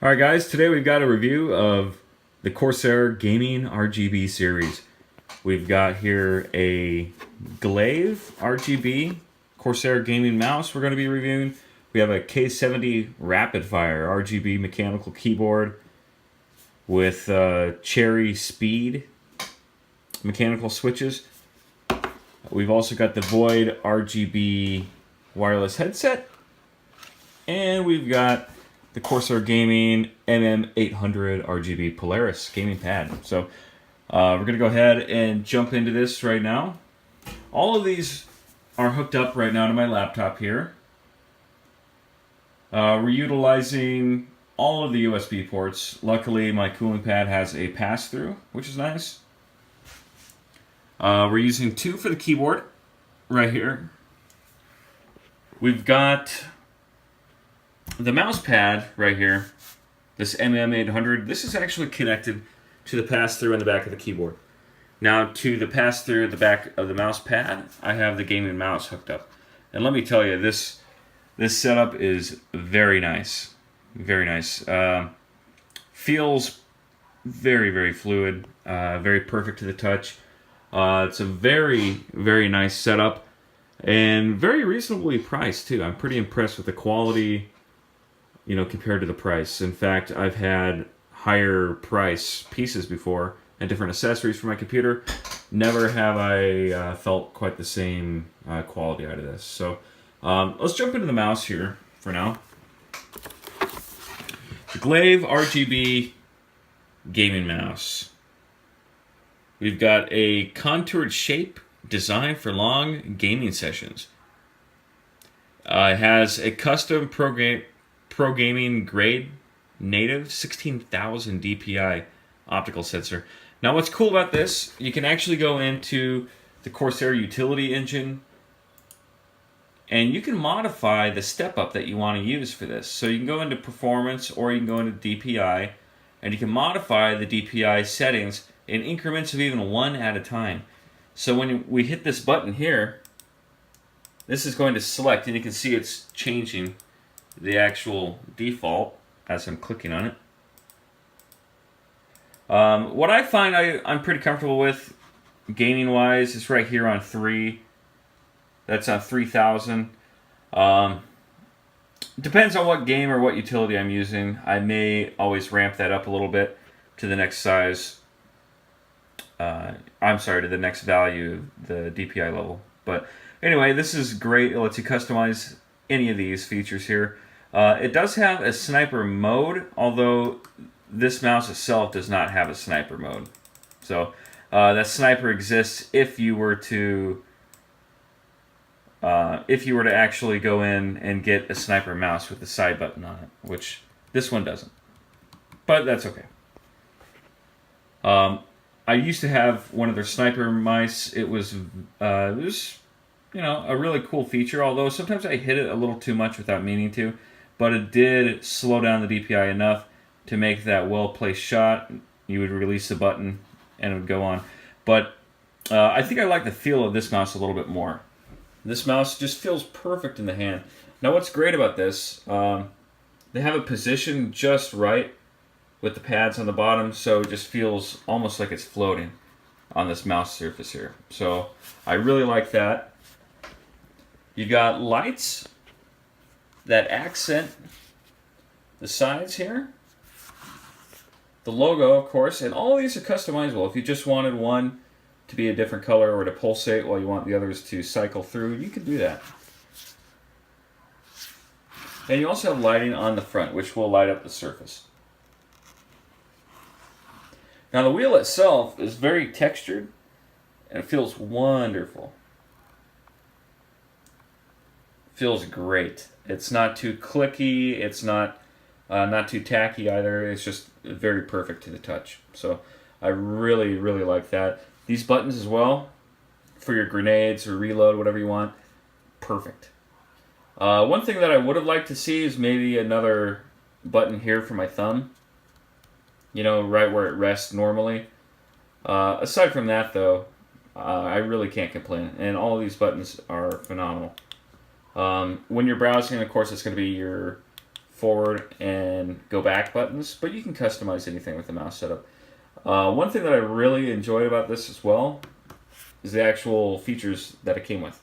Alright guys, today we've got a review of the Corsair Gaming RGB Series. We've got here a Glaive RGB Corsair Gaming mouse we're going to be reviewing. We have a K70 RAPIDFIRE RGB mechanical keyboard with Cherry Speed mechanical switches. We've also got the Void RGB wireless headset. And we've got the Corsair Gaming MM800 RGB Polaris gaming pad. So we're going to go ahead and jump into this right now. All of these are hooked up right now to my laptop here. We're utilizing all of the USB ports. Luckily, my cooling pad has a pass-through, which is nice. We're using two for the keyboard right here. We've got the mouse pad right here, this MM800, this is actually connected to the pass-through in the back of the keyboard. Now to the pass-through at the back of the mouse pad, I have the gaming mouse hooked up. And let me tell you, this setup is very nice. Very nice. Feels very, very fluid, very perfect to the touch. It's a very, very nice setup and very reasonably priced too. I'm pretty impressed with the quality, you know, compared to the price. In fact, I've had higher price pieces before and different accessories for my computer. Never have I felt quite the same quality out of this. So let's jump into the mouse here for now. The Glaive RGB gaming mouse. We've got a contoured shape designed for long gaming sessions. It has a custom Pro Gaming grade native 16,000 DPI optical sensor. Now what's cool about this, you can actually go into the Corsair utility engine and you can modify the step up that you want to use for this. So you can go into performance or you can go into DPI and you can modify the DPI settings in increments of even one at a time. So when we hit this button here, this is going to select and you can see it's changing the actual default as I'm clicking on it. What I find I'm pretty comfortable with gaming wise is right here on 3. That's on 3000. Depends on what game or what utility I'm using. I may always ramp that up a little bit to the next size. I'm sorry, to the next value, the DPI level. But anyway, this is great. It lets you customize any of these features here. It does have a sniper mode, although this mouse itself does not have a sniper mode. So that sniper exists if you were to actually go in and get a sniper mouse with the side button on it, which this one doesn't. But that's okay. I used to have one of their sniper mice. It was you know, a really cool feature, although sometimes I hit it a little too much without meaning to. But it did slow down the DPI enough to make that well-placed shot. You would release the button and it would go on. But I think I like the feel of this mouse a little bit more. This mouse just feels perfect in the hand. Now what's great about this, they have it positioned just right with the pads on the bottom, so it just feels almost like it's floating on this mouse surface here. So I really like that. You got lights that accent the sides here. The logo, of course, and all of these are customizable. If you just wanted one to be a different color or to pulsate while you want the others to cycle through, you could do that. And you also have lighting on the front, which will light up the surface. Now the wheel itself is very textured and it feels wonderful. Feels great. It's not too clicky, it's not too tacky either. It's just very perfect to the touch. So I really, really like that. These buttons as well, for your grenades or reload, whatever you want, perfect. One thing that I would have liked to see is maybe another button here for my thumb. You know, right where it rests normally. Aside from that though, I really can't complain. And all of these buttons are phenomenal. When you're browsing, of course, it's going to be your forward and go back buttons, but you can customize anything with the mouse setup. One thing that I really enjoyed about this as well is the actual features that it came with.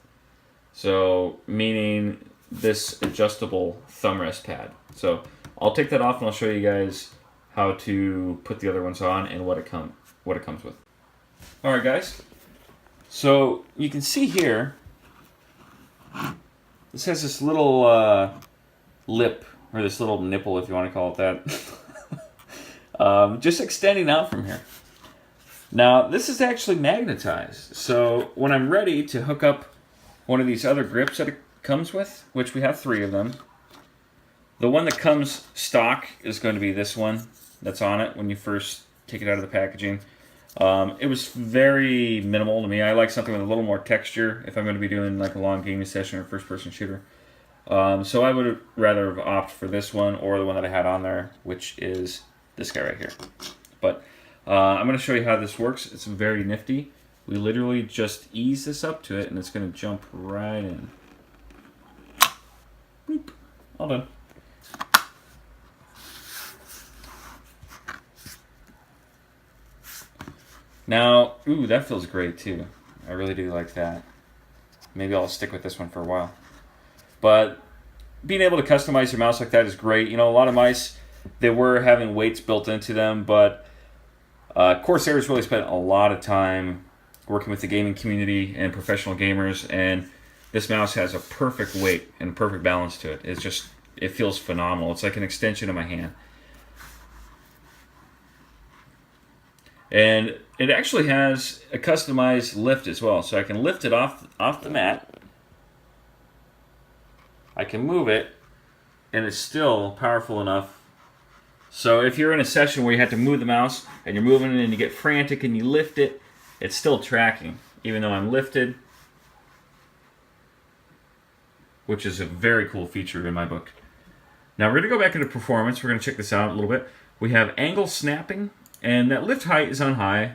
So, meaning this adjustable thumb rest pad. So, I'll take that off and I'll show you guys how to put the other ones on and what it comes with. Alright guys, so you can see here, this has this little lip, or this little nipple if you want to call it that, just extending out from here. Now this is actually magnetized, so when I'm ready to hook up one of these other grips that it comes with, which we have 3 of them, the one that comes stock is going to be this one that's on it when you first take it out of the packaging. It was very minimal to me. I like something with a little more texture if I'm going to be doing like a long gaming session or first-person shooter. So I would rather have opted for this one or the one that I had on there, which is this guy right here. But I'm going to show you how this works. It's very nifty. We literally just ease this up to it and it's going to jump right in. Boop. All done. Now, ooh, that feels great too. I really do like that. Maybe I'll stick with this one for a while. But being able to customize your mouse like that is great. You know, a lot of mice, they were having weights built into them, but Corsair's really spent a lot of time working with the gaming community and professional gamers, and this mouse has a perfect weight and perfect balance to it. It's just, it feels phenomenal. It's like an extension of my hand. And it actually has a customized lift as well, so I can lift it off the mat. I can move it, and it's still powerful enough. So if you're in a session where you have to move the mouse, and you're moving it and you get frantic and you lift it, it's still tracking, even though I'm lifted, which is a very cool feature in my book. Now we're going to go back into performance. We're going to check this out a little bit. We have angle snapping. And that lift height is on high,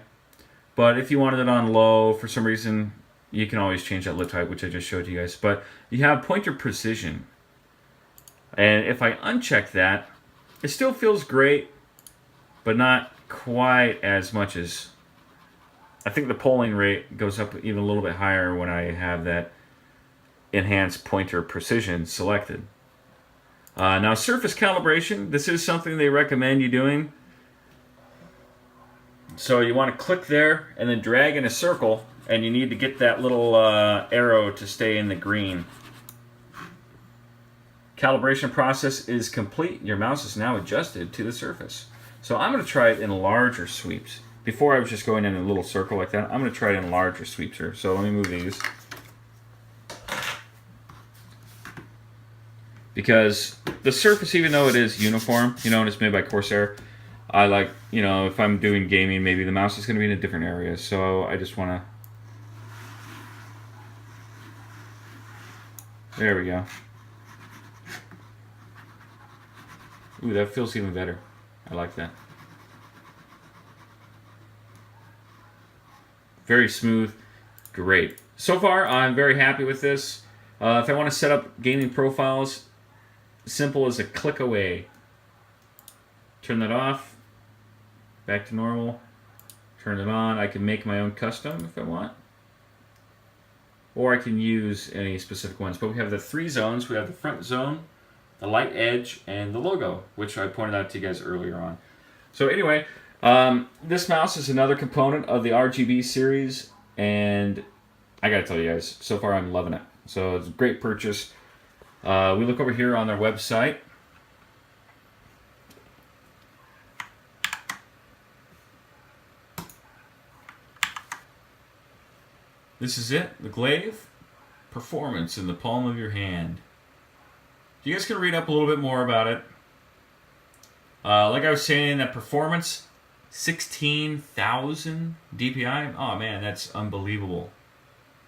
but if you wanted it on low, for some reason, you can always change that lift height, which I just showed you guys. But you have pointer precision. And if I uncheck that, it still feels great, but not quite as much as... I think the polling rate goes up even a little bit higher when I have that enhanced pointer precision selected. Now, surface calibration, this is something they recommend you doing. So you want to click there and then drag in a circle, and you need to get that little arrow to stay in the green. Calibration process is complete. Your mouse is now adjusted to the surface. So I'm going to try it in larger sweeps. Before I was just going in a little circle like that. I'm going to try it in larger sweeps here. So let me move these. Because the surface, even though it is uniform, you know, and it's made by Corsair, I like, you know, if I'm doing gaming, maybe the mouse is going to be in a different area. So I just want to... There we go. Ooh, that feels even better. I like that. Very smooth. Great. So far, I'm very happy with this. If I want to set up gaming profiles, simple as a click away. Turn that off. Back to normal. Turn it on. I can make my own custom if I want. Or I can use any specific ones. But we have the 3 zones. We have the front zone, the light edge, and the logo, which I pointed out to you guys earlier on. So anyway, this mouse is another component of the RGB series, and I gotta tell you guys, so far I'm loving it. So it's a great purchase. We look over here on their website. This is it, the Glaive Performance in the palm of your hand. You guys can read up a little bit more about it. Like I was saying, that performance, 16,000 DPI. Oh man, that's unbelievable.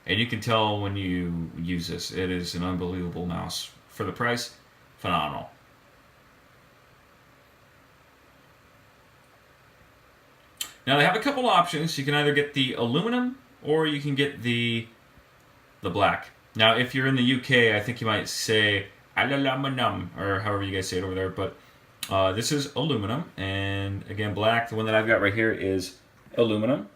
And you can tell when you use this, it is an unbelievable mouse. For the price, phenomenal. Now they have a couple options. You can either get the aluminum or you can get the black. Now if you're in the UK, I think you might say aluminum, or however you guys say it over there. But this is aluminum, and again, black. The one that I've got right here is aluminum.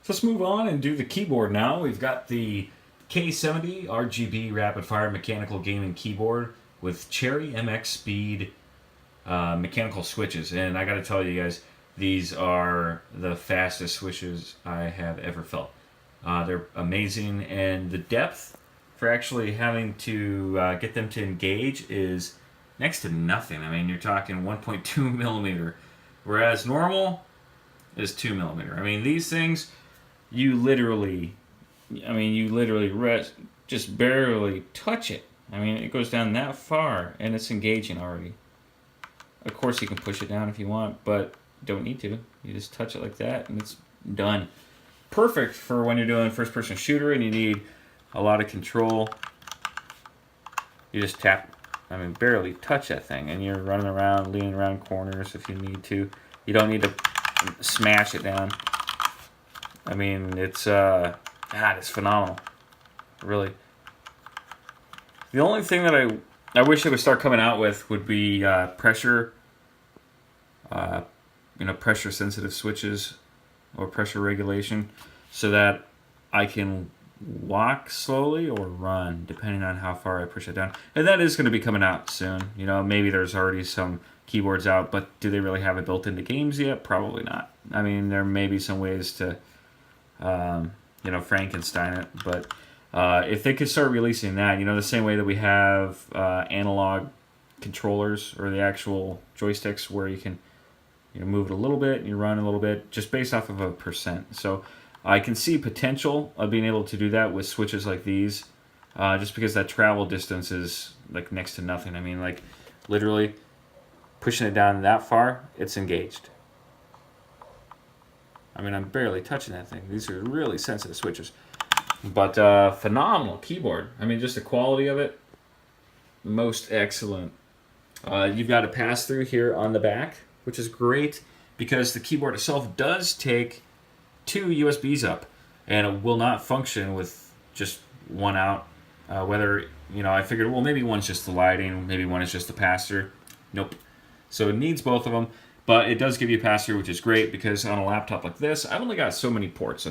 So let's move on and do the keyboard now. We've got the K70 RGB RAPIDFIRE mechanical gaming keyboard with Cherry MX Speed mechanical switches. And I gotta tell you guys, these are the fastest switches I have ever felt. They're amazing, and the depth for actually having to get them to engage is next to nothing. I mean, you're talking 1.2 millimeter, whereas normal is 2 millimeter. I mean, these things, you literally just barely touch it. I mean, it goes down that far, and it's engaging already. Of course, you can push it down if you want, but don't need to. You just touch it like that, and it's done. Perfect for when you're doing first-person shooter and you need a lot of control. You just tap, barely touch that thing, and you're running around, leaning around corners if you need to. You don't need to smash it down. I mean, it's it's phenomenal, really. The only thing that I wish they would start coming out with would be pressure, pressure sensitive switches or pressure regulation, so that I can walk slowly or run, depending on how far I push it down. And that is going to be coming out soon. Maybe there's already some keyboards out, but do they really have it built into games yet? Probably not. I mean, there may be some ways to, Frankenstein it, but if they could start releasing that, the same way that we have analog controllers or the actual joysticks where you can move it a little bit and you run a little bit just based off of a percent. So I can see potential of being able to do that with switches like these, just because that travel distance is like next to nothing. I mean, like literally pushing it down that far, it's engaged. I mean, I'm barely touching that thing. These are really sensitive switches. But phenomenal keyboard. I mean, just the quality of it, most excellent. You've got a pass-through here on the back, which is great because the keyboard itself does take 2 USBs up, and it will not function with just one out. I figured, well, maybe one's just the lighting, maybe one is just the pass-through. Nope. So it needs both of them, but it does give you a pass-through, which is great because on a laptop like this, I've only got so many ports.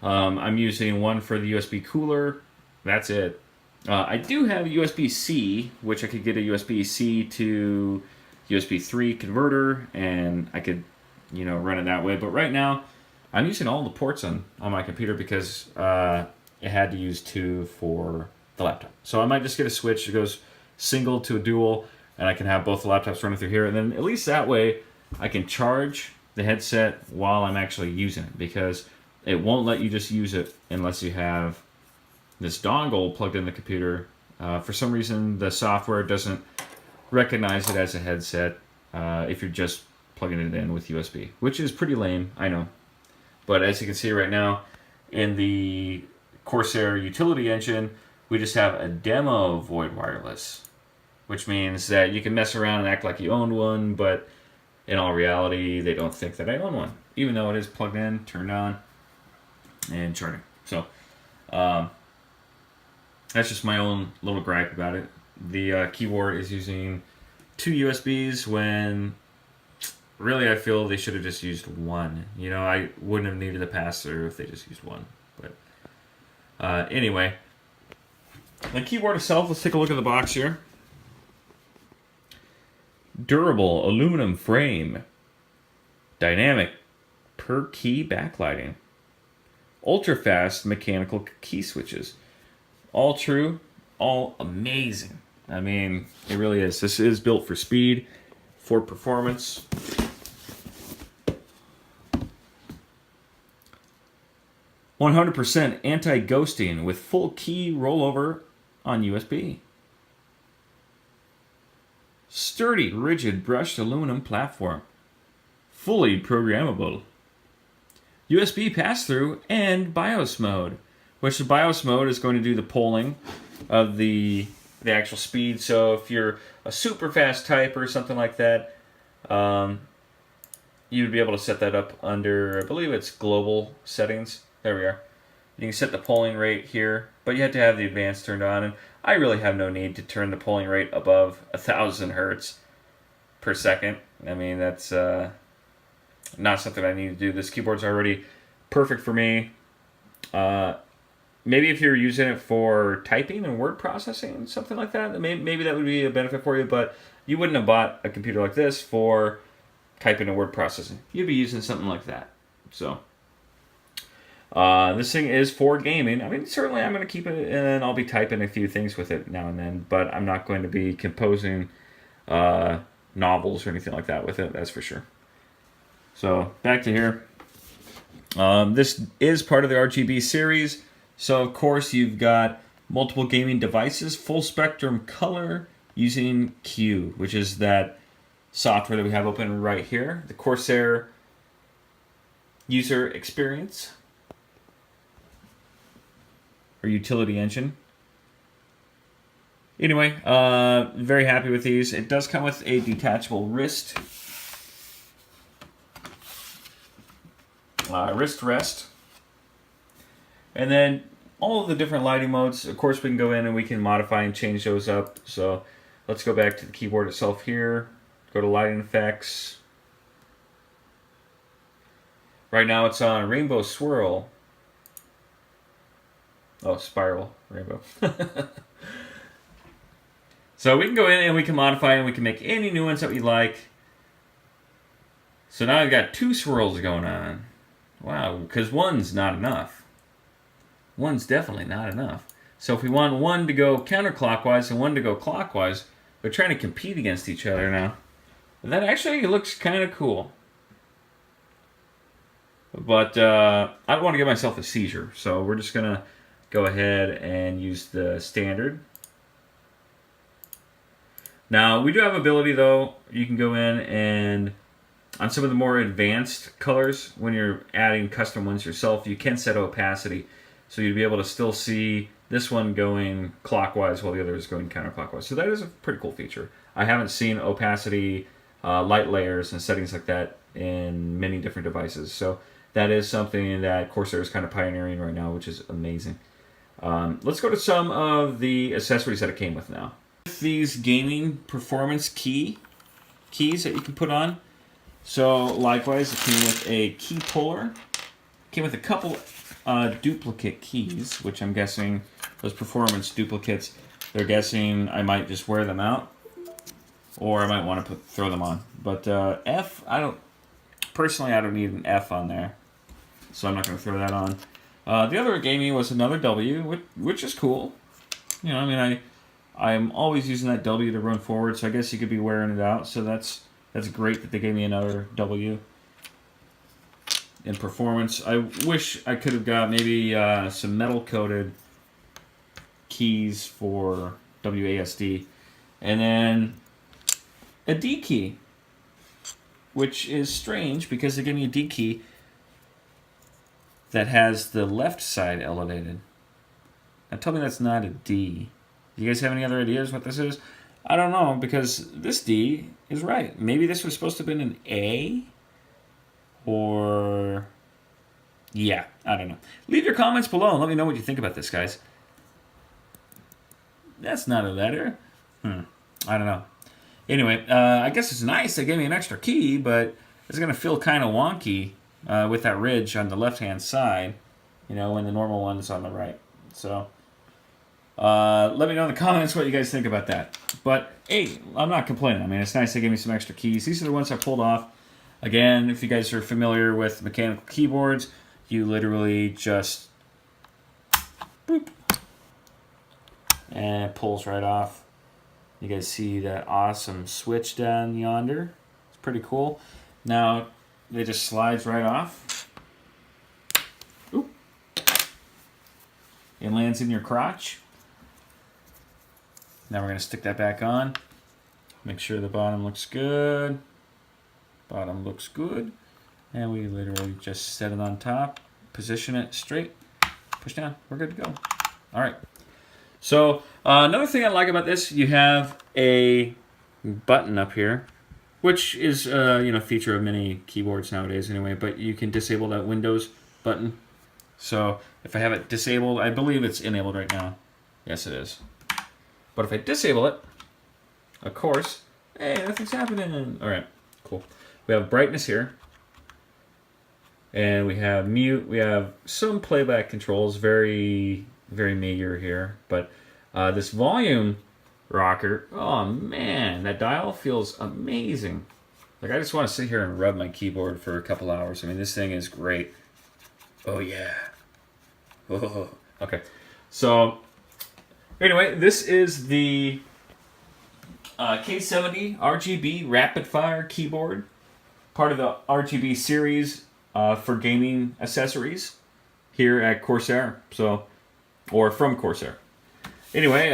I'm using one for the USB cooler. That's it. I do have a USB-C, which I could get a USB-C to USB 3 converter, and I could, run it that way. But right now, I'm using all the ports on my computer because it had to use 2 for the laptop. So I might just get a switch that goes single to a dual, and I can have both the laptops running through here. And then at least that way, I can charge the headset while I'm actually using it, because it won't let you just use it unless you have this dongle plugged in the computer. For some reason, the software doesn't recognize it as a headset if you're just plugging it in with USB, which is pretty lame, I know. But as you can see right now, in the Corsair utility engine, we just have a demo Void Wireless, which means that you can mess around and act like you own one, but in all reality, they don't think that I own one, even though it is plugged in, turned on, and charging. So that's just my own little gripe about it. The keyboard is using 2 USBs when really I feel they should have just used one. I wouldn't have needed a pass-through if they just used one. But anyway, the keyboard itself, let's take a look at the box here. Durable aluminum frame, dynamic per key backlighting, ultra fast mechanical key switches, all true, all amazing. I mean, it really is. This is built for speed, for performance. "100% anti-ghosting with full key rollover on USB. Sturdy, rigid brushed aluminum platform. Fully programmable. USB pass-through and BIOS mode," which the BIOS mode is going to do the polling of the actual speed. So if you're a super fast typer or something like that, you'd be able to set that up under, I believe it's global settings. There we are. You can set the polling rate here, but you have to have the advanced turned on, and I really have no need to turn the polling rate above 1,000 hertz per second. I mean, that's not something I need to do. This keyboard's already perfect for me. Maybe if you're using it for typing and word processing, something like that, maybe that would be a benefit for you, but you wouldn't have bought a computer like this for typing and word processing. You'd be using something like that. So, this thing is for gaming. I mean, certainly I'm going to keep it, and I'll be typing a few things with it now and then, but I'm not going to be composing novels or anything like that with it, that's for sure. So, back to here. This is part of the RGB series. So, of course, you've got multiple gaming devices, full spectrum color using Q, which is that software that we have open right here, the Corsair user experience or utility engine. Anyway, very happy with these. It does come with a detachable wrist rest. And then all of the different lighting modes, of course, we can go in and we can modify and change those up. So let's go back to the keyboard itself here. Go to lighting effects. Right now it's on rainbow swirl. Oh, spiral rainbow. So we can go in and we can modify and we can make any new ones that we like. So now I've got 2 swirls going on. Wow, because one's not enough. One's definitely not enough. So if we want one to go counterclockwise and one to go clockwise, they're trying to compete against each other now. That actually looks kind of cool. But I don't want to give myself a seizure, so we're just going to go ahead and use the standard. Now, we do have ability, though. You can go in and on some of the more advanced colors, when you're adding custom ones yourself, you can set opacity. So you'd be able to still see this one going clockwise while the other is going counterclockwise. So that is a pretty cool feature. I haven't seen opacity, light layers, and settings like that in many different devices. So that is something that Corsair is kind of pioneering right now, which is amazing. Let's go to some of the accessories that it came with now. These gaming performance keys that you can put on. So likewise, it came with a key puller. It came with a couple duplicate keys, which I'm guessing those performance duplicates, they're guessing I might just wear them out, or I might want to throw them on. But F, I don't need an F on there, so I'm not going to throw that on. The other gaming was another W, which is cool. You know, I mean, I'm always using that W to run forward, so I guess you could be wearing it out. So that's great that they gave me another W in performance. I wish I could have got maybe some metal coated keys for WASD, and then a D key, which is strange because they gave me a D key that has the left side elevated. Now tell me that's not a D. Do you guys have any other ideas what this is? I don't know, because this D is right. Maybe this was supposed to have been an A? Or... yeah, I don't know. Leave your comments below and let me know what you think about this, guys. That's not a letter. I don't know. Anyway, I guess it's nice they gave me an extra key, but it's going to feel kind of wonky with that ridge on the left-hand side, you know, when the normal one's on the right. So... let me know in the comments what you guys think about that. But, hey, I'm not complaining. I mean, it's nice they gave me some extra keys. These are the ones I pulled off. Again, if you guys are familiar with mechanical keyboards, you literally just boop, and it pulls right off. You guys see that awesome switch down yonder? It's pretty cool. Now, it just slides right off. Oop. It lands in your crotch. Now we're going to stick that back on. Make sure the bottom looks good. Bottom looks good. And we literally just set it on top. Position it straight. Push down. We're good to go. All right. So another thing I like about this, you have a button up here, which is a feature of many keyboards nowadays anyway, but you can disable that Windows button. So if I have it disabled, I believe it's enabled right now. Yes, it is. But if I disable it, of course, hey, nothing's happening. All right, cool. We have brightness here. And we have mute. We have some playback controls, very, very meager here. But this volume rocker, oh man, that dial feels amazing. Like, I just want to sit here and rub my keyboard for a couple hours. I mean, this thing is great. Oh yeah. Oh, okay. So, anyway, this is the K70 RGB RAPIDFIRE keyboard, part of the RGB series for gaming accessories here at Corsair. So, or from Corsair. Anyway,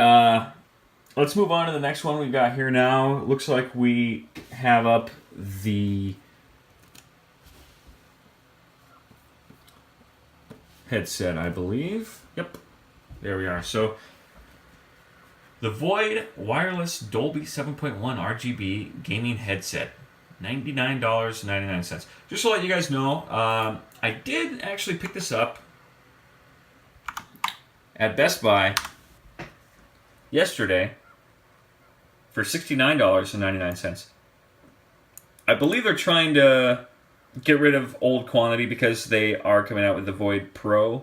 let's move on to the next one we've got here now. It looks like we have up the headset, I believe. Yep, there we are. So, the Void Wireless Dolby 7.1 RGB gaming headset, $99.99. Just to let you guys know, I did actually pick this up at Best Buy yesterday for $69.99. I believe they're trying to get rid of old quantity because they are coming out with the Void Pro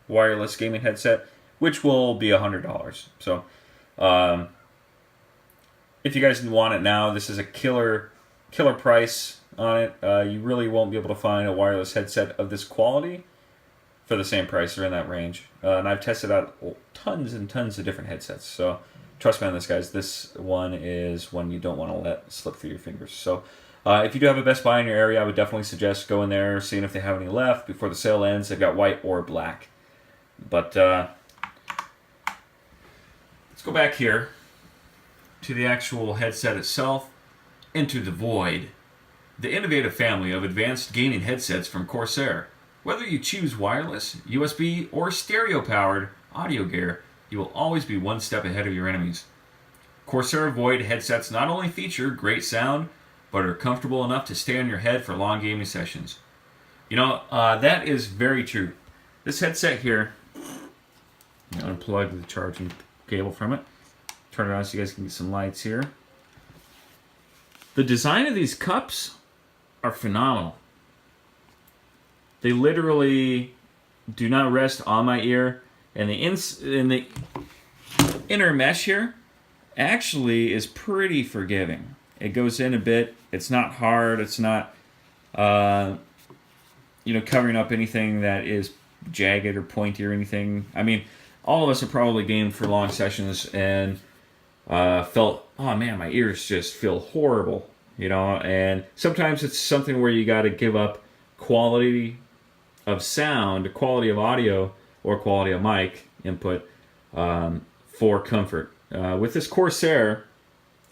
wireless gaming headset, which will be $100. So, if you guys want it now, this is a killer price on it. You really won't be able to find a wireless headset of this quality for the same price or in that range. And I've tested out tons and tons of different headsets. So trust me on this, guys. This one is one you don't want to let slip through your fingers. So if you do have a Best Buy in your area, I would definitely suggest going there, seeing if they have any left before the sale ends. They've got white or black. But let's go back here to the actual headset itself. Enter the Void, the innovative family of advanced gaming headsets from Corsair. Whether you choose wireless, USB, or stereo-powered audio gear, you will always be one step ahead of your enemies. Corsair Void headsets not only feature great sound, but are comfortable enough to stay on your head for long gaming sessions. You know, that is very true. This headset here, unplug the charging cable from it. Turn it on so you guys can get some lights here. The design of these cups are phenomenal. They literally do not rest on my ear, and the inner mesh here actually is pretty forgiving. It goes in a bit. It's not hard. It's not covering up anything that is jagged or pointy or anything. I mean, all of us have probably gamed for long sessions and felt, oh man, my ears just feel horrible, and sometimes it's something where you got to give up quality of sound, quality of audio, or quality of mic input for comfort. With this Corsair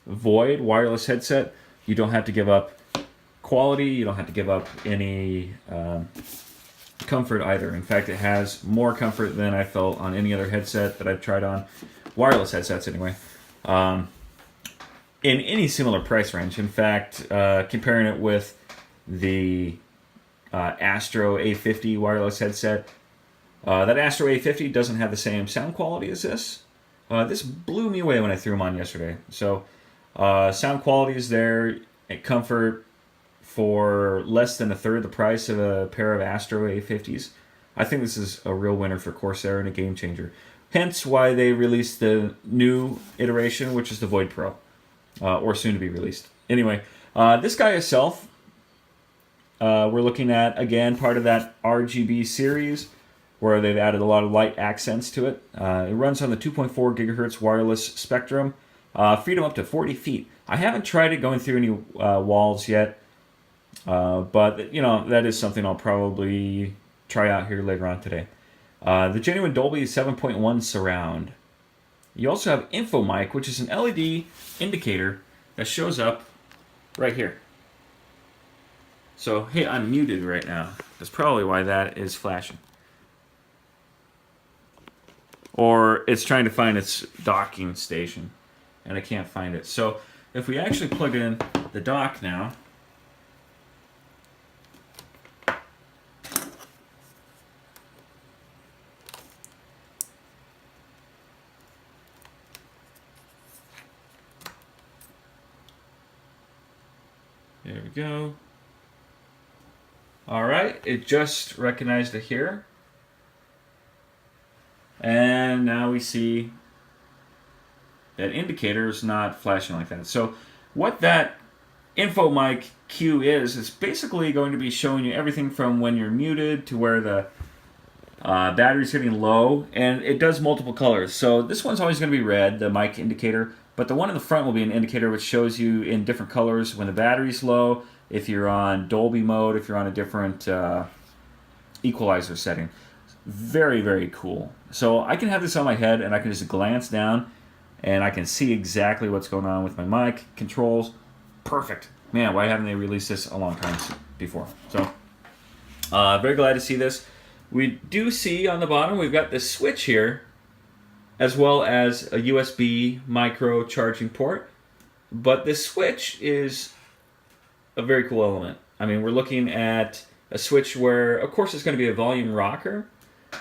Void wireless headset, you don't have to give up quality, you don't have to give up any comfort either. In fact, it has more comfort than I felt on any other headset that I've tried on, wireless headsets anyway, in any similar price range. In fact, comparing it with the Astro A50 wireless headset, that Astro A50 doesn't have the same sound quality as this. This blew me away when I threw them on yesterday. So sound quality is there, and comfort for less than a third the price of a pair of Astro A50s. I think this is a real winner for Corsair and a game changer. Hence why they released the new iteration, which is the Void Pro, or soon to be released. Anyway, this guy itself, we're looking at, again, part of that RGB series where they've added a lot of light accents to it. It runs on the 2.4 gigahertz wireless spectrum, freedom up to 40 feet. I haven't tried it going through any walls yet, but that is something I'll probably try out here later on today. The genuine Dolby 7.1 surround. You also have Info Mic, which is an LED indicator that shows up right here. So, hey, I'm muted right now. That's probably why that is flashing. Or it's trying to find its docking station, and I can't find it. So, if we actually plug in the dock now, There we go. All right, it just recognized it here. And now we see that indicator is not flashing like that. So what that info mic cue is basically going to be showing you everything from when you're muted to where the battery's hitting low, and it does multiple colors. So this one's always going to be red, the mic indicator, but the one in the front will be an indicator which shows you in different colors when the battery's low, if you're on Dolby mode, if you're on a different equalizer setting. Very, very cool. So I can have this on my head and I can just glance down and I can see exactly what's going on with my mic controls. Perfect. Man, why haven't they released this a long time before? So very glad to see this. We do see on the bottom we've got this switch here, as well as a USB micro charging port. But this switch is a very cool element. I mean, we're looking at a switch where, of course, it's going to be a volume rocker,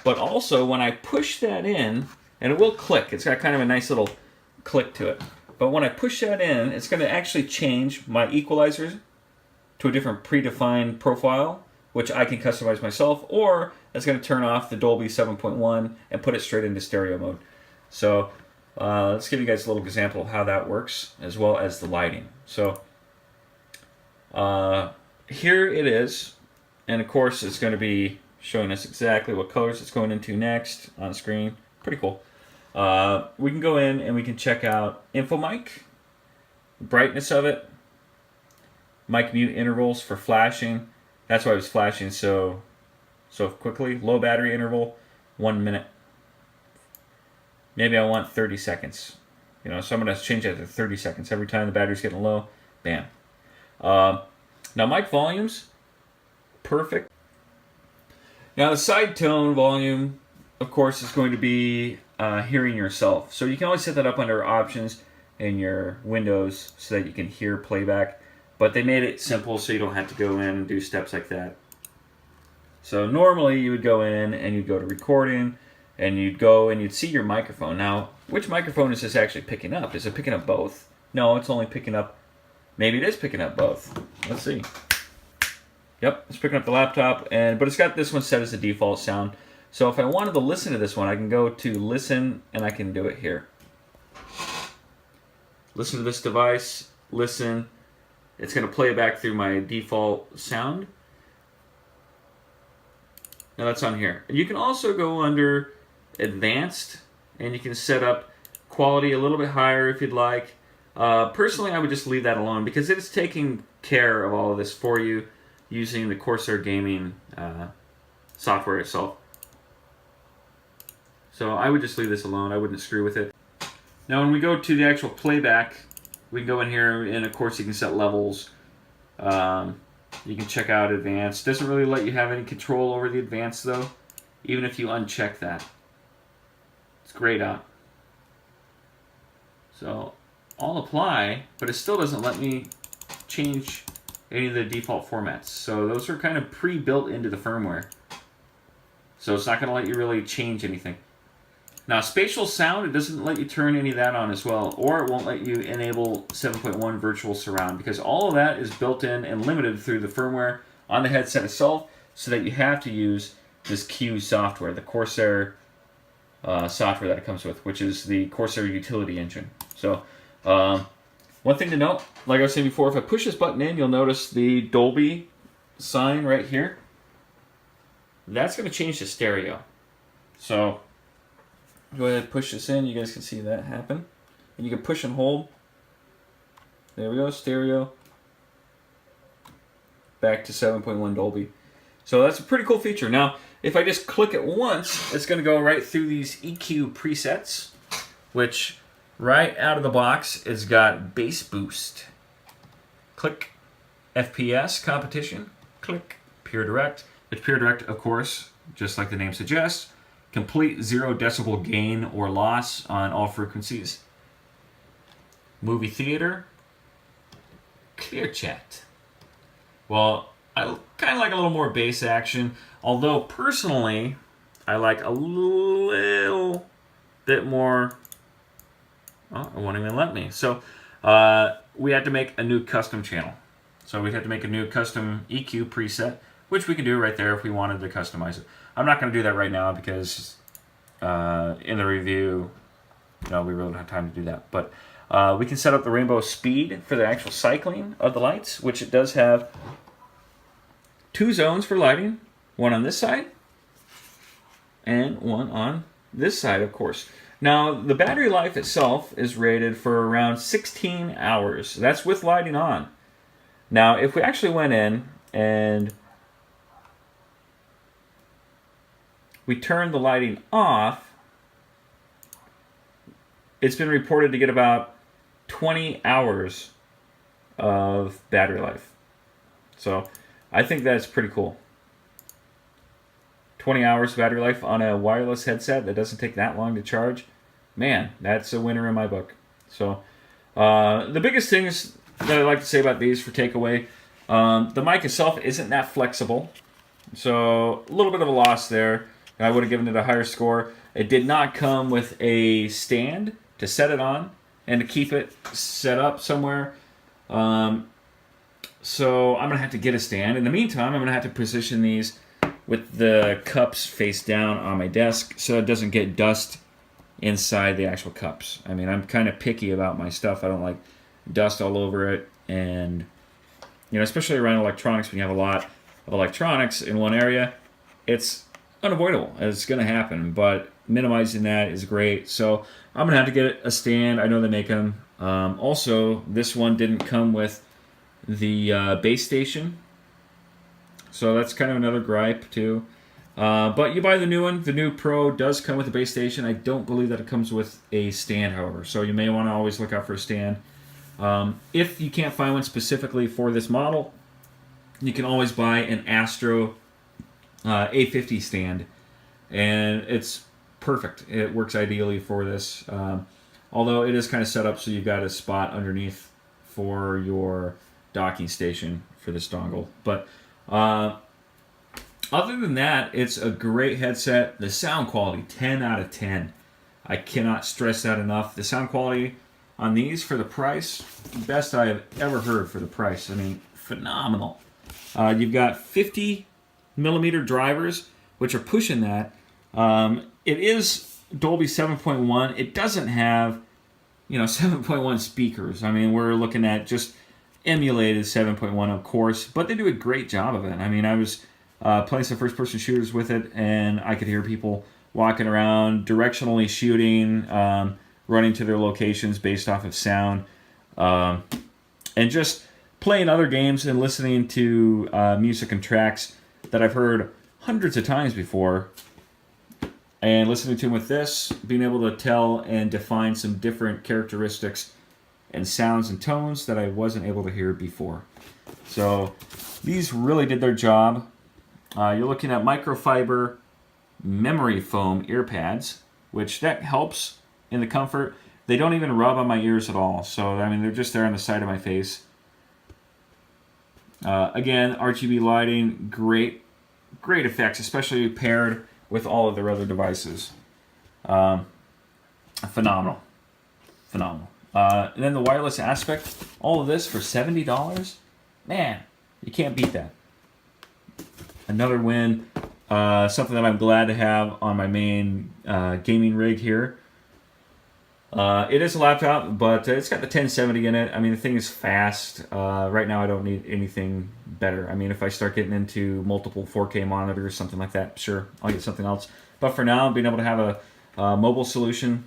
but also when I push that in, and it will click, it's got kind of a nice little click to it. But when I push that in, it's going to actually change my equalizer to a different predefined profile, which I can customize myself, or it's going to turn off the Dolby 7.1 and put it straight into stereo mode. So let's give you guys a little example of how that works, as well as the lighting. So here it is, and of course it's going to be showing us exactly what colors it's going into next on screen. Pretty cool. We can go in and we can check out info mic, brightness of it, mic mute intervals for flashing. That's why it was flashing so quickly. Low battery interval, 1 minute. Maybe I want 30 seconds. You know, so I'm going to change that to 30 seconds. Every time the battery's getting low, bam. Now mic volumes, perfect. Now the side tone volume, of course, is going to be hearing yourself. So you can always set that up under options in your Windows so that you can hear playback. But they made it simple so you don't have to go in and do steps like that. So normally you would go in and you'd go to recording and you'd go and you'd see your microphone. Now, which microphone is this actually picking up? Is it picking up both? No, it's only picking up, maybe it is picking up both. Let's see. Yep, it's picking up the laptop, but it's got this one set as the default sound. So if I wanted to listen to this one, I can go to listen and I can do it here. Listen to this device, listen. It's going to play it back through my default sound. Now that's on here. You can also go under advanced and you can set up quality a little bit higher if you'd like. Personally, I would just leave that alone because it's taking care of all of this for you using the Corsair Gaming software itself. So I would just leave this alone. I wouldn't screw with it. Now when we go to the actual playback, we can go in here and of course you can set levels. You can check out advanced. Doesn't really let you have any control over the advanced though, even if you uncheck that. It's grayed out. So I'll apply, but it still doesn't let me change any of the default formats. So those are kind of pre-built into the firmware. So it's not going to let you really change anything. Now spatial sound, it doesn't let you turn any of that on as well, or it won't let you enable 7.1 virtual surround because all of that is built in and limited through the firmware on the headset itself, so that you have to use this Q software, the Corsair software that it comes with, which is the Corsair utility engine. So one thing to note, like I was saying before, if I push this button in, you'll notice the Dolby sign right here. That's going to change to stereo. So go ahead and push this in. You guys can see that happen. And you can push and hold. There we go, stereo. Back to 7.1 Dolby. So that's a pretty cool feature. Now, if I just click it once, it's going to go right through these EQ presets, which right out of the box, it's got bass boost. Click FPS competition. Click pure direct. It's pure direct, of course, just like the name suggests. Complete 0 decibel gain or loss on all frequencies. Movie theater. Clear chat. Well, I kind of like a little more bass action, although personally, I like a little bit more. Oh, it won't even let me. So we had to make a new custom channel. So we'd have to make a new custom EQ preset, which we can do right there if we wanted to customize it. I'm not going to do that right now because in the review, we really don't have time to do that. But we can set up the rainbow speed for the actual cycling of the lights, which it does have 2 zones for lighting, one on this side and one on this side, of course. Now, the battery life itself is rated for around 16 hours. That's with lighting on. Now, if we actually went in and we turned the lighting off, it's been reported to get about 20 hours of battery life. So I think that's pretty cool. 20 hours battery life on a wireless headset that doesn't take that long to charge. Man, that's a winner in my book. So the biggest things that I like to say about these for takeaway, the mic itself isn't that flexible. So a little bit of a loss there. I would have given it a higher score. It did not come with a stand to set it on and to keep it set up somewhere. So I'm going to have to get a stand. In the meantime, I'm going to have to position these with the cups face down on my desk so it doesn't get dust inside the actual cups. I mean, I'm kind of picky about my stuff. I don't like dust all over it. And, especially around electronics, when you have a lot of electronics in one area, it's unavoidable. It's going to happen. But minimizing that is great. So I'm going to have to get a stand. I know they make them. Also, this one didn't come with the base station. So that's kind of another gripe too. But you buy the new one. The new Pro does come with a base station. I don't believe that it comes with a stand, however. So you may want to always look out for a stand. If you can't find one specifically for this model, you can always buy an Astro A50 stand. And it's perfect. It works ideally for this. Although it is kind of set up so you've got a spot underneath for your docking station for this dongle. But other than that, it's a great headset. The sound quality, 10 out of 10. I cannot stress that enough. The sound quality on these for the price, best I have ever heard for the price. I mean, phenomenal. You've got 50 millimeter drivers, which are pushing that. It is Dolby 7.1. It doesn't have, 7.1 speakers. I mean, we're looking at just emulated 7.1, of course, but they do a great job of it. I mean, I was playing some first-person shooters with it, and I could hear people walking around, directionally shooting, running to their locations based off of sound, and just playing other games and listening to music and tracks that I've heard hundreds of times before, and listening to them with this, being able to tell and define some different characteristics and sounds and tones that I wasn't able to hear before. So these really did their job. You're looking at microfiber memory foam ear pads, which that helps in the comfort. They don't even rub on my ears at all. So, I mean, they're just there on the side of my face. Again, RGB lighting, great effects, especially paired with all of their other devices. Phenomenal. And then the wireless aspect, all of this for $70? Man, you can't beat that. Another win, something that I'm glad to have on my main gaming rig here. It is a laptop, but it's got the 1070 in it. I mean, the thing is fast. Right now, I don't need anything better. I mean, if I start getting into multiple 4K monitors, something like that, sure, I'll get something else. But for now, being able to have a mobile solution,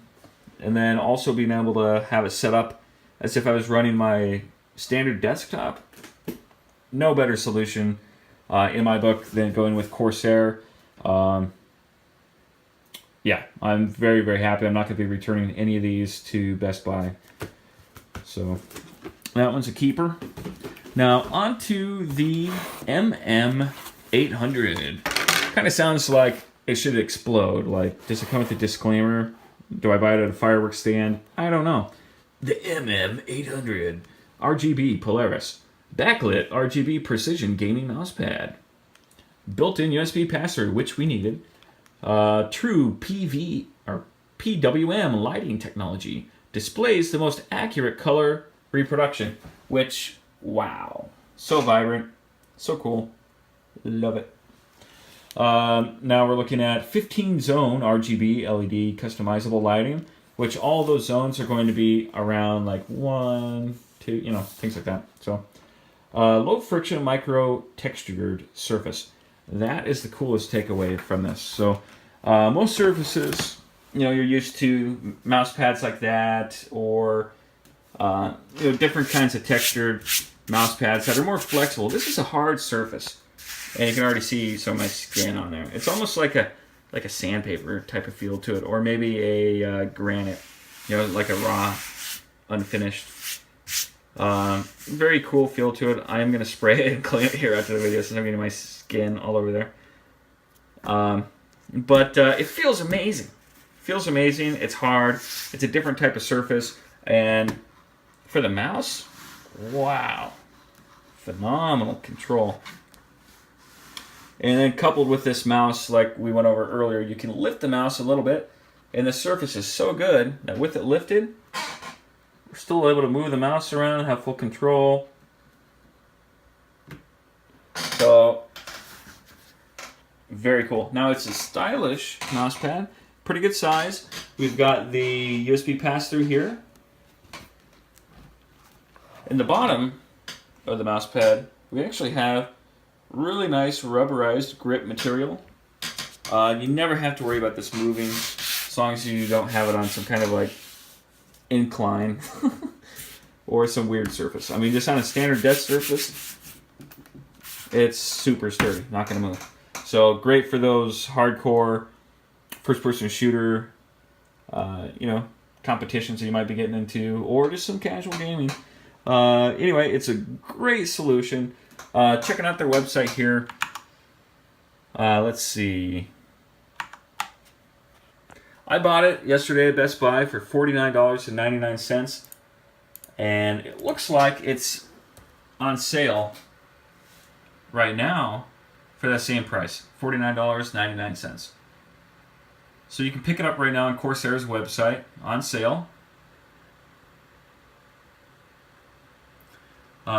and then also being able to have it set up as if I was running my standard desktop, no better solution in my book than going with Corsair. Yeah, I'm very, very happy. I'm not going to be returning any of these to Best Buy. So that one's a keeper. Now, on to the MM800. Kind of sounds like it should explode. Like, does it come with a disclaimer? Do I buy it at a fireworks stand? I don't know. The MM800 RGB Polaris backlit RGB precision gaming mousepad. Built-in USB pass-through, which we needed. True PV or PWM lighting technology displays the most accurate color reproduction. Which, wow, So vibrant, so cool, love it. Now we're looking at 15 zone RGB LED customizable lighting, which all those zones are going to be around like 1, 2, you know, things like that. So low friction micro textured surface. That is the coolest takeaway from this. So most surfaces, you know, you're used to mouse pads like that, or you know, different kinds of textured mouse pads that are more flexible. This is a hard surface, and you can already see some of my skin on there. It's almost like a sandpaper type of feel to it, or maybe a granite, you know, like a raw, unfinished. Very cool feel to it. I am going to spray it and clean it here after the video since I'm getting my skin all over there. But it feels amazing. Feels amazing. It's hard. It's a different type of surface. And for the mouse, wow. Phenomenal control. And then coupled with this mouse, like we went over earlier, you can lift the mouse a little bit. And the surface is so good that with it lifted, we're still able to move the mouse around, have full control. So, very cool. Now it's a stylish mouse pad, pretty good size. We've got the USB pass-through here. In the bottom of the mouse pad, we actually have really nice rubberized grip material. You never have to worry about this moving as long as you don't have it on some kind of like incline or some weird surface. I mean, just on a standard desk surface, it's super sturdy, not going to move. So great for those hardcore first-person shooter, you know, competitions that you might be getting into, or just some casual gaming. Anyway, it's a great solution. Checking out their website here. Let's see. I bought it yesterday at Best Buy for $49.99, and it looks like it's on sale right now for that same price, $49.99. So you can pick it up right now on Corsair's website, on sale.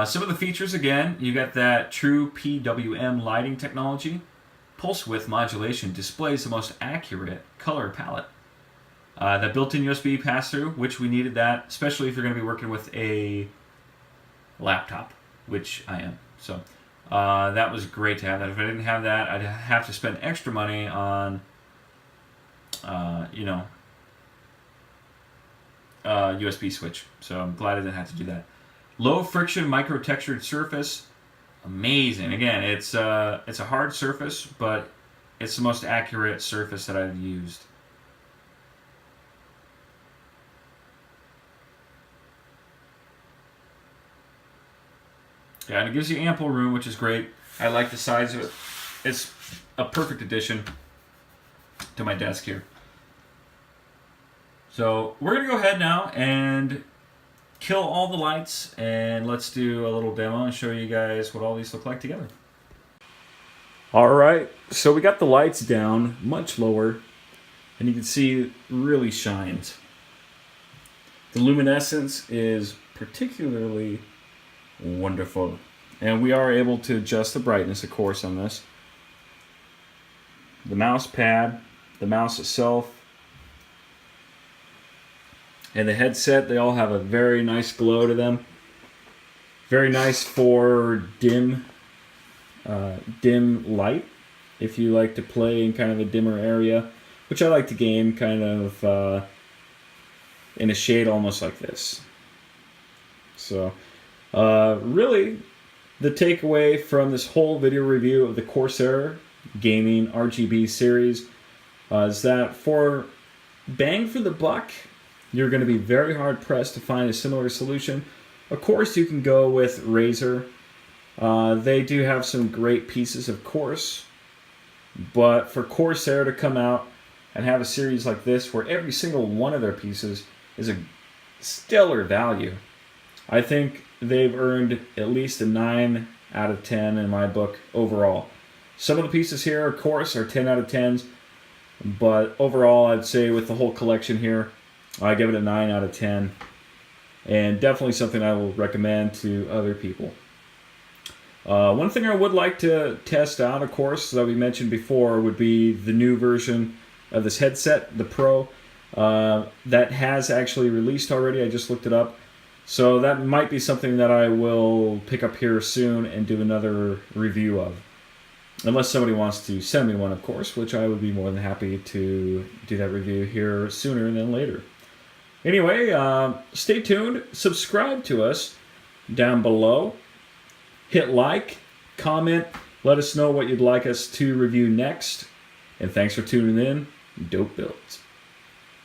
Some of the features, again, you got that true PWM lighting technology. Pulse width modulation displays the most accurate color palette. That built-in USB pass-through, which we needed that, especially if you're going to be working with a laptop, which I am. So that was great to have that. If I didn't have that, I'd have to spend extra money on, you know, USB switch. So I'm glad I didn't have to do that. Low friction micro textured surface, amazing. Again, it's a hard surface, but it's the most accurate surface that I've used. Yeah, and it gives you ample room, which is great. I like the size of it. It's a perfect addition to my desk here. So we're going to go ahead now and kill all the lights, and let's do a little demo and show you guys what all these look like together. Alright, so we got the lights down much lower, and you can see it really shines. The luminescence is particularly wonderful, and we are able to adjust the brightness, of course, on this. The mouse pad, the mouse itself, and the headset, they all have a very nice glow to them. Very nice for dim light, if you like to play in kind of a dimmer area, which I like to game kind of in a shade almost like this. So really, the takeaway from this whole video review of the Corsair Gaming RGB Series is that for bang for the buck, you're going to be very hard pressed to find a similar solution. Of course, you can go with Razer. They do have some great pieces, of course, but for Corsair to come out and have a series like this where every single one of their pieces is a stellar value, I think they've earned at least a 9 out of 10 in my book overall. Some of the pieces here, of course, are 10 out of 10s, but overall, I'd say with the whole collection here, I give it a 9 out of 10, and definitely something I will recommend to other people. One thing I would like to test out, of course, that we mentioned before, would be the new version of this headset, the Pro. That has actually released already. I just looked it up. So that might be something that I will pick up here soon and do another review of. Unless somebody wants to send me one, of course, which I would be more than happy to do that review here sooner than later. Anyway, stay tuned. Subscribe to us down below. Hit like, comment, let us know what you'd like us to review next. And thanks for tuning in. Dope Builds.